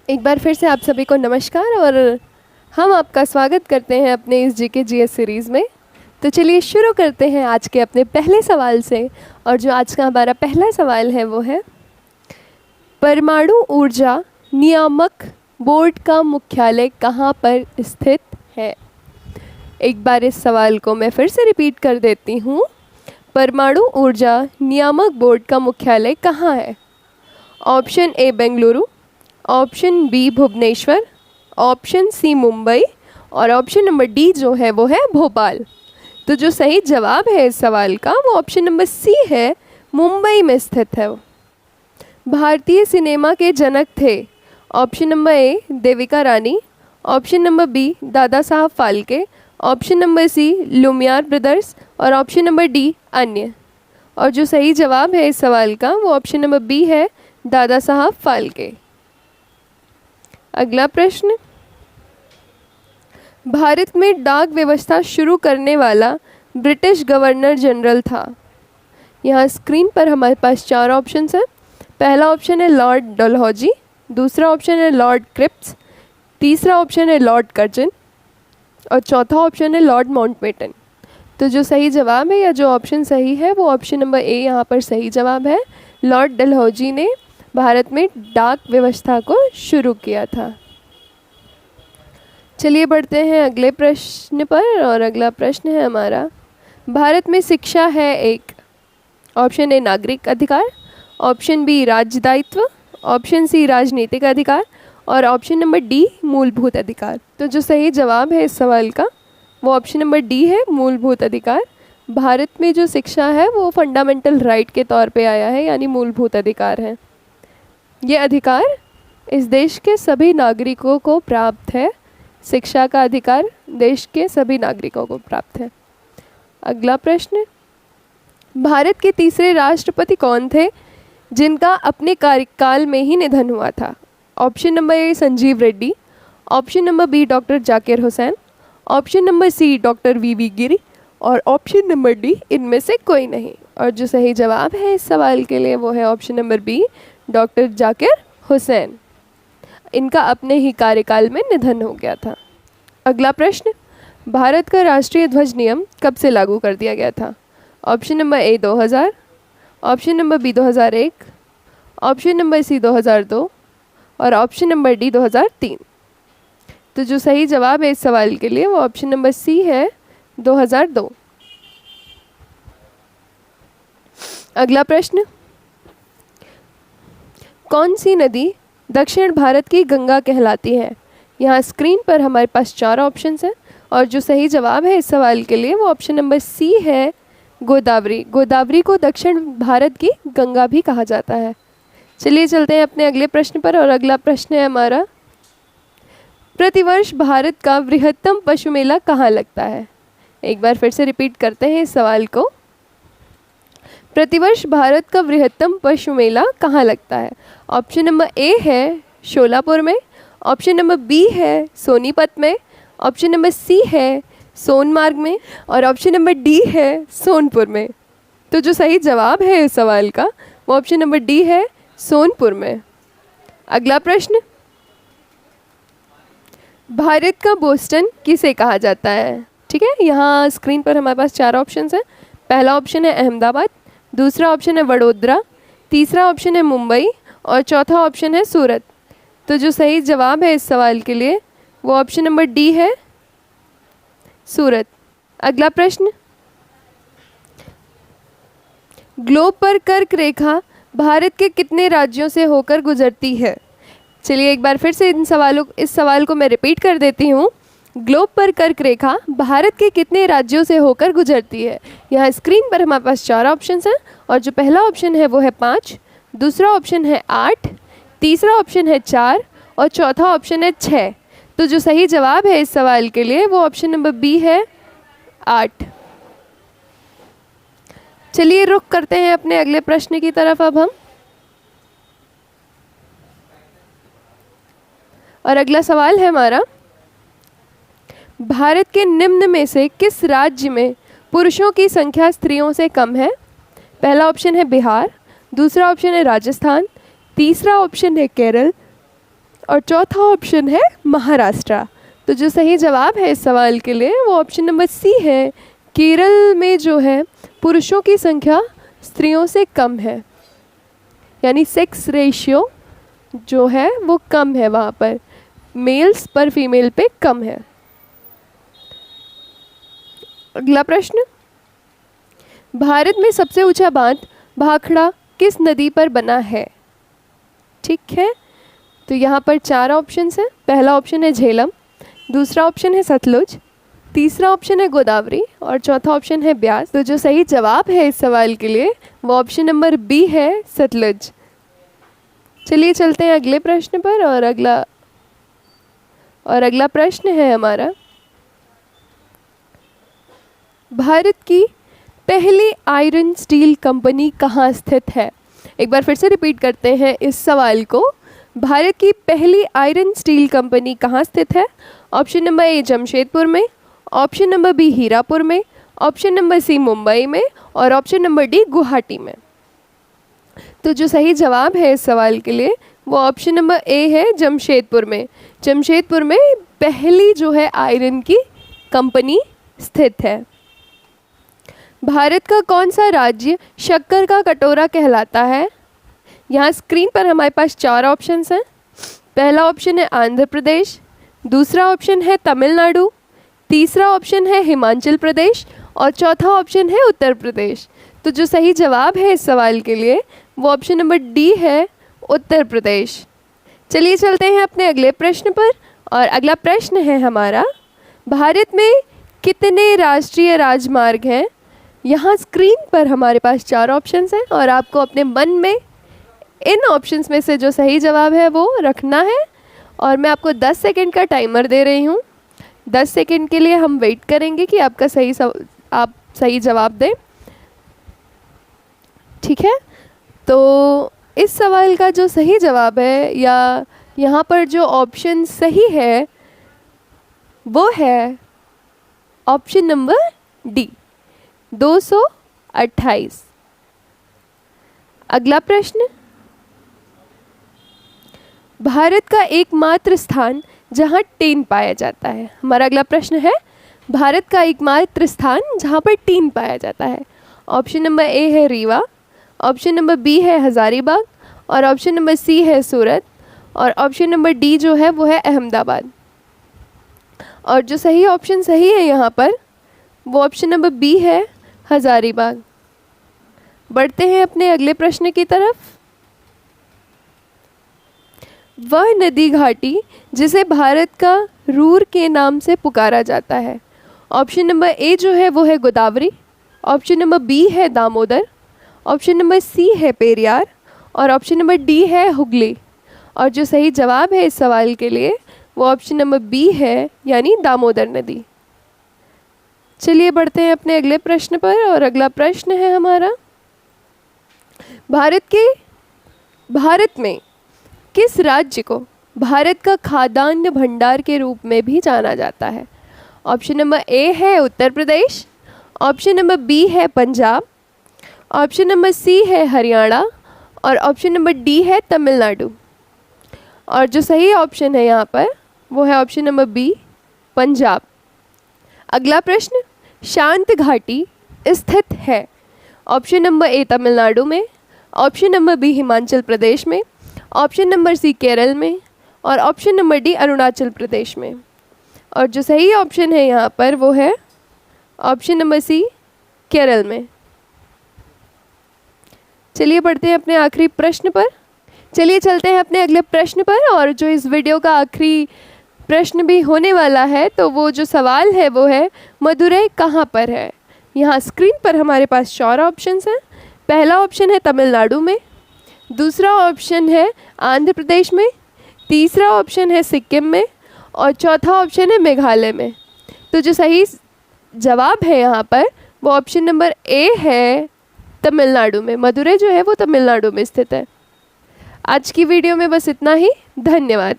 एक बार फिर से आप सभी को नमस्कार और हम आपका स्वागत करते हैं अपने इस जीके जीएस सीरीज़ में। तो चलिए शुरू करते हैं आज के अपने पहले सवाल से। और जो आज का हमारा पहला सवाल है वो है, परमाणु ऊर्जा नियामक बोर्ड का मुख्यालय कहाँ पर स्थित है? एक बार इस सवाल को मैं फिर से रिपीट कर देती हूँ। परमाणु ऊर्जा नियामक बोर्ड का मुख्यालय कहाँ है? Option A Bengaluru, option B Bhubaneswar, option C Mumbai और ऑप्शन नंबर डी जो है वो है भोपाल। तो जो सही जवाब है इस सवाल का वो ऑप्शन नंबर सी है, मुंबई में स्थित है वो। भारतीय सिनेमा के जनक थे option number A Devika Rani, option number B Dada Saheb Phalke, option number C Lumiere brothers और ऑप्शन नंबर डी अन्य। और जो सही जवाब है इस सवाल का वो ऑप्शन नंबर बी है, दादा साहब फाल्के। अगला प्रश्न, भारत में डाक व्यवस्था शुरू करने वाला ब्रिटिश गवर्नर जनरल था। यहाँ स्क्रीन पर हमारे पास 4 ऑप्शंस हैं। पहला ऑप्शन है लॉर्ड डलहौजी, दूसरा ऑप्शन है लॉर्ड क्रिप्स, तीसरा ऑप्शन है लॉर्ड कर्जन और चौथा ऑप्शन है लॉर्ड माउंटबेटन। तो जो सही जवाब है या जो ऑप्शन सही है वो ऑप्शन नंबर ए यहाँ पर सही जवाब है। लॉर्ड डलहौजी ने भारत में डाक व्यवस्था को शुरू किया था। चलिए बढ़ते हैं अगले प्रश्न पर और अगला प्रश्न है हमारा, भारत में शिक्षा है एक, ऑप्शन ए नागरिक अधिकार, ऑप्शन बी राज्य दायित्व, ऑप्शन सी राजनीतिक अधिकार और ऑप्शन नंबर डी मूलभूत अधिकार। तो जो सही जवाब है इस सवाल का वो ऑप्शन नंबर डी है, मूलभूत अधिकार। भारत में जो शिक्षा है वो फंडामेंटल राइट के तौर पे आया है, यानी मूलभूत अधिकार है। ये अधिकार इस देश के सभी नागरिकों को प्राप्त है। शिक्षा का अधिकार देश के सभी नागरिकों को प्राप्त है। अगला प्रश्न, भारत के तीसरे राष्ट्रपति कौन थे जिनका अपने कार्यकाल में ही निधन हुआ था? Option number A Sanjeeva Reddy, option number B doctor Zakir Hussain, option number C doctor V Giri और ऑप्शन नंबर डी इनमें से कोई नहीं। और जो सही जवाब है इस सवाल के लिए वो है option number B, doctor Zakir Hussain. इनका अपने ही कार्यकाल में निधन हो गया था। अगला प्रश्न, भारत का राष्ट्रीय ध्वज नियम कब से लागू कर दिया गया था? Option number A 2000, option number B 2001, option number C 2002 और ऑप्शन नंबर डी 2003। तो जो सही जवाब है इस सवाल के लिए वो ऑप्शन नंबर सी है, 2002। अगला प्रश्न, कौन सी नदी दक्षिण भारत की गंगा कहलाती है? यहाँ स्क्रीन पर हमारे पास 4 ऑप्शंस हैं और जो सही जवाब है इस सवाल के लिए वो ऑप्शन नंबर सी है, गोदावरी। गोदावरी को दक्षिण भारत की गंगा भी कहा जाता है। चलिए चलते हैं अपने अगले प्रश्न पर और अगला प्रश्न है हमारा, प्रतिवर्ष भारत का बृहत्तम पशु मेला कहाँ लगता है? एक बार फिर से रिपीट करते हैं इस सवाल को। प्रतिवर्ष भारत का बृहत्तम पशु मेला कहाँ लगता है? ऑप्शन नंबर ए है शोलापुर में, ऑप्शन नंबर बी है सोनीपत में, ऑप्शन नंबर सी है सोनमार्ग में और ऑप्शन नंबर डी है सोनपुर में। तो जो सही जवाब है इस सवाल का वो ऑप्शन नंबर डी है, सोनपुर में। अगला प्रश्न, भारत का बोस्टन किसे कहा जाता है? ठीक है, यहाँ स्क्रीन पर हमारे पास 4 ऑप्शंस हैं। पहला ऑप्शन है अहमदाबाद, दूसरा ऑप्शन है वडोदरा, तीसरा ऑप्शन है मुंबई और चौथा ऑप्शन है सूरत। तो जो सही जवाब है इस सवाल के लिए वो ऑप्शन नंबर डी है, सूरत। अगला प्रश्न, ग्लोब पर कर्क रेखा भारत के कितने राज्यों से होकर गुजरती है? चलिए एक बार फिर से इस सवाल को मैं रिपीट कर देती हूँ। ग्लोब पर कर्क रेखा भारत के कितने राज्यों से होकर गुजरती है? यहाँ स्क्रीन पर हमारे पास 4 ऑप्शंस हैं और जो पहला ऑप्शन है वो है 5, दूसरा ऑप्शन है 8, तीसरा ऑप्शन है 4 और चौथा ऑप्शन है 6। तो जो सही जवाब है इस सवाल के लिए वो ऑप्शन नंबर बी है, 8। चलिए रुख करते हैं अपने अगले प्रश्न की तरफ अब हम। और अगला सवाल है हमारा, भारत के निम्न में से किस राज्य में पुरुषों की संख्या स्त्रियों से कम है? पहला ऑप्शन है बिहार, दूसरा ऑप्शन है राजस्थान, तीसरा ऑप्शन है केरल और चौथा ऑप्शन है महाराष्ट्र। तो जो सही जवाब है इस सवाल के लिए वो ऑप्शन नंबर सी है। केरल में जो है पुरुषों की संख्या स्त्रियों से कम है, यानी सेक्स रेशियो जो है वो कम है, वहाँ पर मेल्स पर फीमेल पे कम है। अगला प्रश्न, भारत में सबसे ऊंचा बांध भाखड़ा किस नदी पर बना है? ठीक है, तो यहाँ पर 4 ऑप्शंस हैं। पहला ऑप्शन है झेलम, दूसरा ऑप्शन है सतलुज, तीसरा ऑप्शन है गोदावरी और चौथा ऑप्शन है ब्यास। तो जो सही जवाब है इस सवाल के लिए वो ऑप्शन नंबर बी है, सतलुज। चलिए चलते हैं अगले प्रश्न पर। और अगला प्रश्न है हमारा, भारत की पहली आयरन स्टील कंपनी कहाँ स्थित है? एक बार फिर से रिपीट करते हैं इस सवाल को। भारत की पहली आयरन स्टील कंपनी कहाँ स्थित है? ऑप्शन नंबर ए जमशेदपुर में, ऑप्शन नंबर बी हीरापुर में, ऑप्शन नंबर सी मुंबई में और ऑप्शन नंबर डी गुवाहाटी में। तो जो सही जवाब है इस सवाल के लिए वो ऑप्शन नंबर ए है, जमशेदपुर में। जमशेदपुर में पहली जो है आयरन की कंपनी स्थित है। भारत का कौन सा राज्य शक्कर का कटोरा कहलाता है? यहाँ स्क्रीन पर हमारे पास 4 ऑप्शंस हैं। पहला ऑप्शन है आंध्र प्रदेश, दूसरा ऑप्शन है तमिलनाडु, तीसरा ऑप्शन है हिमाचल प्रदेश और चौथा ऑप्शन है उत्तर प्रदेश। तो जो सही जवाब है इस सवाल के लिए वो ऑप्शन नंबर डी है, उत्तर प्रदेश। चलिए चलते हैं अपने अगले प्रश्न पर। और अगला प्रश्न है हमारा, भारत में कितने राष्ट्रीय राजमार्ग हैं? यहाँ स्क्रीन पर हमारे पास 4 ऑप्शंस हैं और आपको अपने मन में इन ऑप्शंस में से जो सही जवाब है वो रखना है। और मैं आपको 10 सेकंड का टाइमर दे रही हूँ। 10 सेकंड के लिए हम वेट करेंगे कि आपका आप सही जवाब दें। ठीक है, तो इस सवाल का जो सही जवाब है या यहाँ पर जो ऑप्शन सही है वो है ऑप्शन नंबर डी, 228। अगला प्रश्न, भारत का एकमात्र स्थान जहां टीन पाया जाता है। हमारा अगला प्रश्न है, भारत का एकमात्र स्थान जहां पर टीन पाया जाता है। ऑप्शन नंबर ए है रीवा, ऑप्शन नंबर बी है हज़ारीबाग और ऑप्शन नंबर सी है सूरत और ऑप्शन नंबर डी जो है वो है अहमदाबाद। और जो सही ऑप्शन सही है यहाँ पर वो ऑप्शन नंबर बी है, हज़ारीबाग। बढ़ते हैं अपने अगले प्रश्न की तरफ। वह नदी घाटी जिसे भारत का रूर के नाम से पुकारा जाता है। ऑप्शन नंबर ए जो है वो है गोदावरी, ऑप्शन नंबर बी है दामोदर, ऑप्शन नंबर सी है पेरियार और ऑप्शन नंबर डी है हुगली। और जो सही जवाब है इस सवाल के लिए वो ऑप्शन नंबर बी है, यानी दामोदर नदी। चलिए बढ़ते हैं अपने अगले प्रश्न पर। और अगला प्रश्न है हमारा, भारत में किस राज्य को भारत का खाद्यान्न भंडार के रूप में भी जाना जाता है? ऑप्शन नंबर ए है Uttar Pradesh, option number B है पंजाब, ऑप्शन नंबर सी है हरियाणा और ऑप्शन नंबर डी है तमिलनाडु। और जो सही ऑप्शन है यहाँ पर वो है ऑप्शन नंबर बी, पंजाब। अगला प्रश्न, शांत घाटी स्थित है। ऑप्शन नंबर ए तमिलनाडु में, option number B Himachal Pradesh में, ऑप्शन नंबर सी केरल में और option number D Arunachal Pradesh में। और जो सही ऑप्शन है यहाँ पर वो है ऑप्शन नंबर सी, केरल में। चलिए बढ़ते हैं अपने आखिरी प्रश्न पर। चलिए चलते हैं अपने अगले प्रश्न पर। और जो इस वीडियो का आखिरी प्रश्न भी होने वाला है, तो वो जो सवाल है वो है, मदुरई कहाँ पर है? यहाँ स्क्रीन पर हमारे पास 4 ऑप्शंस हैं। पहला ऑप्शन है तमिलनाडु में, दूसरा ऑप्शन है आंध्र प्रदेश में, तीसरा ऑप्शन है सिक्किम में और चौथा ऑप्शन है मेघालय में। तो जो सही जवाब है यहाँ पर वो ऑप्शन नंबर ए है, तमिलनाडु में। मदुरई जो है वो तमिलनाडु में स्थित है। आज की वीडियो में बस इतना ही। धन्यवाद।